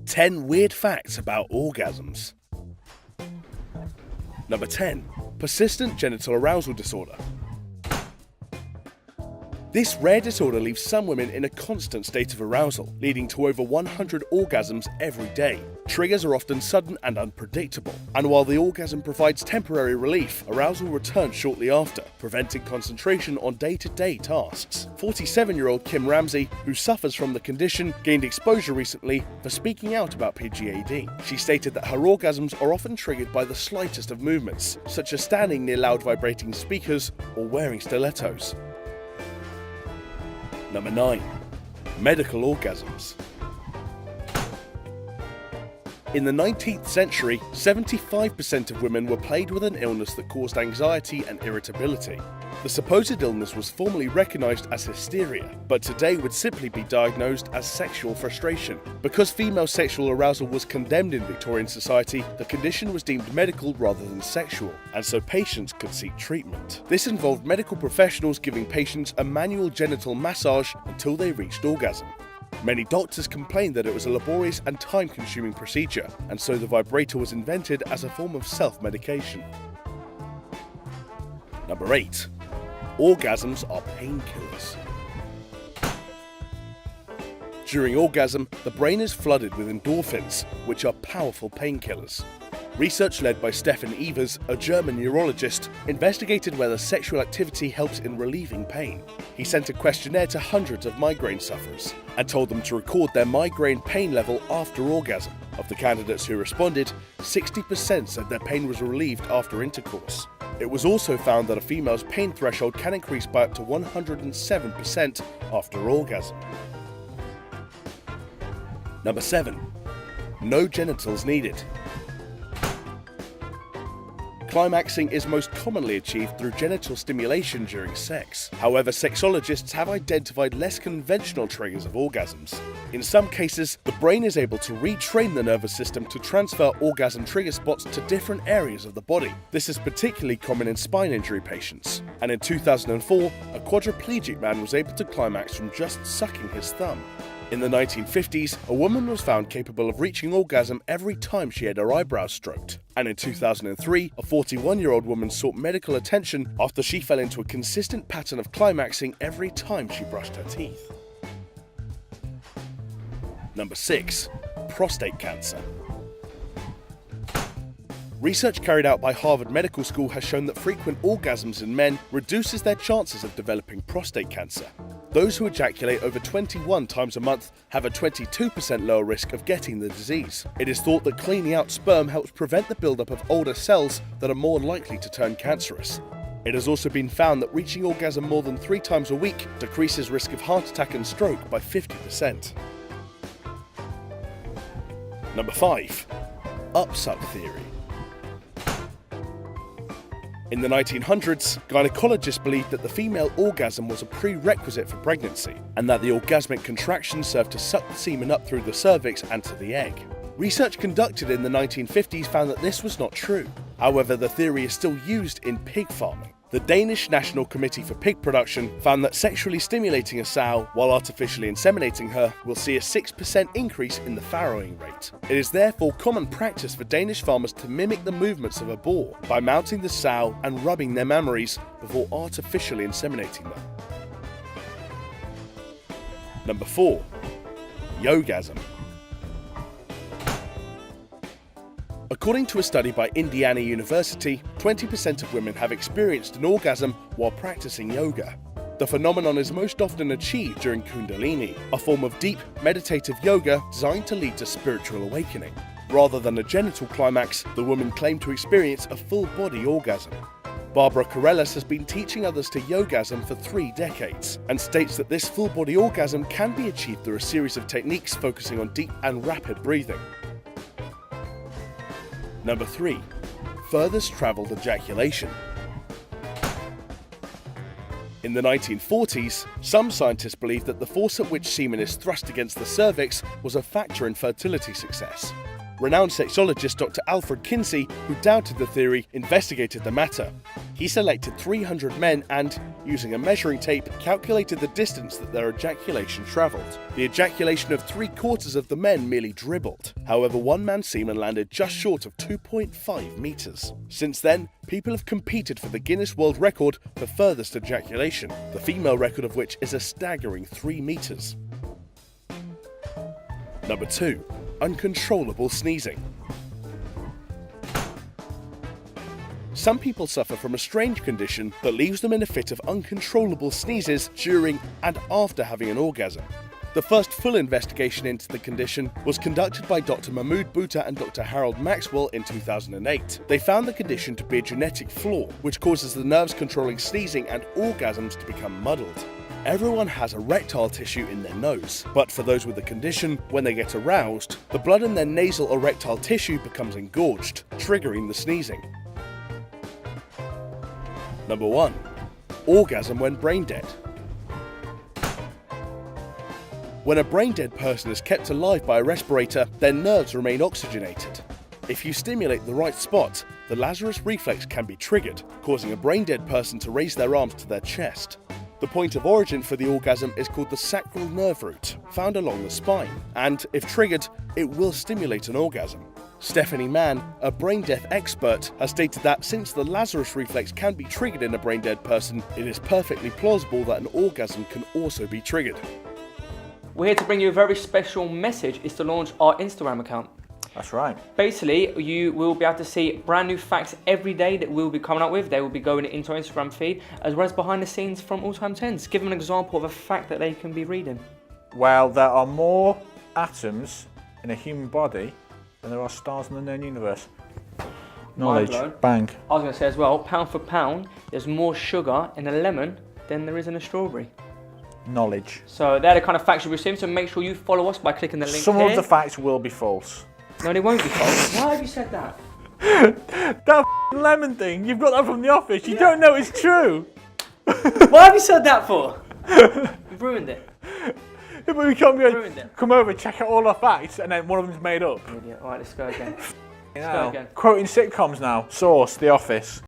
10 weird facts about orgasms. Number 10. Persistent genital arousal disorder. This rare disorder leaves some women in a constant state of arousal, leading to over 100 orgasms every day. Triggers are often sudden and unpredictable, and while the orgasm provides temporary relief, arousal returns shortly after, preventing concentration on day-to-day tasks. 47-year-old Kim Ramsey, who suffers from the condition, gained exposure recently for speaking out about PGAD. She stated that her orgasms are often triggered by the slightest of movements, such as standing near loud vibrating speakers or wearing stilettos. Number 9. Medical orgasms. In the 19th century, 75% of women were plagued with an illness that caused anxiety and irritability. The supposed illness was formerly recognized as hysteria, but today would simply be diagnosed as sexual frustration. Because female sexual arousal was condemned in Victorian society, the condition was deemed medical rather than sexual, and so patients could seek treatment. This involved medical professionals giving patients a manual genital massage until they reached orgasm. Many doctors complained that it was a laborious and time-consuming procedure, and so the vibrator was invented as a form of self-medication. Number 8. Orgasms are painkillers. During orgasm, the brain is flooded with endorphins, which are powerful painkillers. Research led by Stefan Evers, a German neurologist, investigated whether sexual activity helps in relieving pain. He sent a questionnaire to hundreds of migraine sufferers and told them to record their migraine pain level after orgasm. Of the candidates who responded, 60% said their pain was relieved after intercourse. It was also found that a female's pain threshold can increase by up to 107% after orgasm. Number 7. No genitals needed. Climaxing is most commonly achieved through genital stimulation during sex. However, sexologists have identified less conventional triggers of orgasms. In some cases, the brain is able to retrain the nervous system to transfer orgasm trigger spots to different areas of the body. This is particularly common in spine injury patients. And in 2004, a quadriplegic man was able to climax from just sucking his thumb. In the 1950s, a woman was found capable of reaching orgasm every time she had her eyebrows stroked. And in 2003, a 41-year-old woman sought medical attention after she fell into a consistent pattern of climaxing every time she brushed her teeth. Number 6. Prostate cancer. Research carried out by Harvard Medical School has shown that frequent orgasms in men reduces their chances of developing prostate cancer. Those who ejaculate over 21 times a month have a 22% lower risk of getting the disease. It is thought that cleaning out sperm helps prevent the buildup of older cells that are more likely to turn cancerous. It has also been found that reaching orgasm more than 3 times a week decreases risk of heart attack and stroke by 50%. Number 5. Upsuck theory. In the 1900s, gynecologists believed that the female orgasm was a prerequisite for pregnancy, and that the orgasmic contraction served to suck the semen up through the cervix and to the egg. Research conducted in the 1950s found that this was not true. However, the theory is still used in pig farming. The Danish National Committee for Pig Production found that sexually stimulating a sow while artificially inseminating her will see a 6% increase in the farrowing rate. It is therefore common practice for Danish farmers to mimic the movements of a boar by mounting the sow and rubbing their mammaries before artificially inseminating them. Number 4. Yogasm. According to a study by Indiana University, 20% of women have experienced an orgasm while practicing yoga. The phenomenon is most often achieved during Kundalini, a form of deep, meditative yoga designed to lead to spiritual awakening. Rather than a genital climax, the women claim to experience a full-body orgasm. Barbara Corellis has been teaching others to yogasm for 3 decades and states that this full-body orgasm can be achieved through a series of techniques focusing on deep and rapid breathing. Number 3. Furthest travelled ejaculation. In the 1940s, some scientists believed that the force at which semen is thrust against the cervix was a factor in fertility success. Renowned sexologist Dr. Alfred Kinsey, who doubted the theory, investigated the matter. He selected 300 men and, using a measuring tape, calculated the distance that their ejaculation travelled. The ejaculation of 3/4 of the men merely dribbled. However, one man's semen landed just short of 2.5 metres. Since then, people have competed for the Guinness World Record for furthest ejaculation, the female record of which is a staggering 3 metres. Number 2. Uncontrollable sneezing. Some people suffer from a strange condition that leaves them in a fit of uncontrollable sneezes during and after having an orgasm. The first full investigation into the condition was conducted by Dr. Mahmoud Butta and Dr. Harold Maxwell in 2008. They found the condition to be a genetic flaw, which causes the nerves controlling sneezing and orgasms to become muddled. Everyone has erectile tissue in their nose, but for those with the condition, when they get aroused, the blood in their nasal erectile tissue becomes engorged, triggering the sneezing. Number 1. Orgasm when brain dead. When a brain-dead person is kept alive by a respirator, their nerves remain oxygenated. If you stimulate the right spot, the Lazarus reflex can be triggered, causing a brain-dead person to raise their arms to their chest. The point of origin for the orgasm is called the sacral nerve root, found along the spine, and, if triggered, it will stimulate an orgasm. Stephanie Mann, a brain death expert, has stated that since the Lazarus reflex can be triggered in a brain-dead person, it is perfectly plausible that an orgasm can also be triggered. We're here to bring you a very special message. It's to launch our Instagram account. That's right. Basically, you will be able to see brand new facts every day that we'll be coming up with. They will be going into our Instagram feed, as well as behind the scenes from All Time 10s. Give them an example of a fact that they can be reading. Well, there are more atoms in a human body than there are stars in the known universe. Knowledge. Bang. I was going to say as well, pound for pound, there's more sugar in a lemon than there is in a strawberry. Knowledge. So they're the kind of facts you'll receive, so make sure you follow us by clicking the link Some here. of the facts will be false. No, they won't be false. Why have you said that? That lemon thing, you've got that from The Office. You don't know it's true. What have you said that for? You've ruined it. Yeah, but we can't Ruined it. come over, check out all our facts, and then one of them's made up. Idiot. All right, let's go again. Quoting sitcoms now. Source, The Office.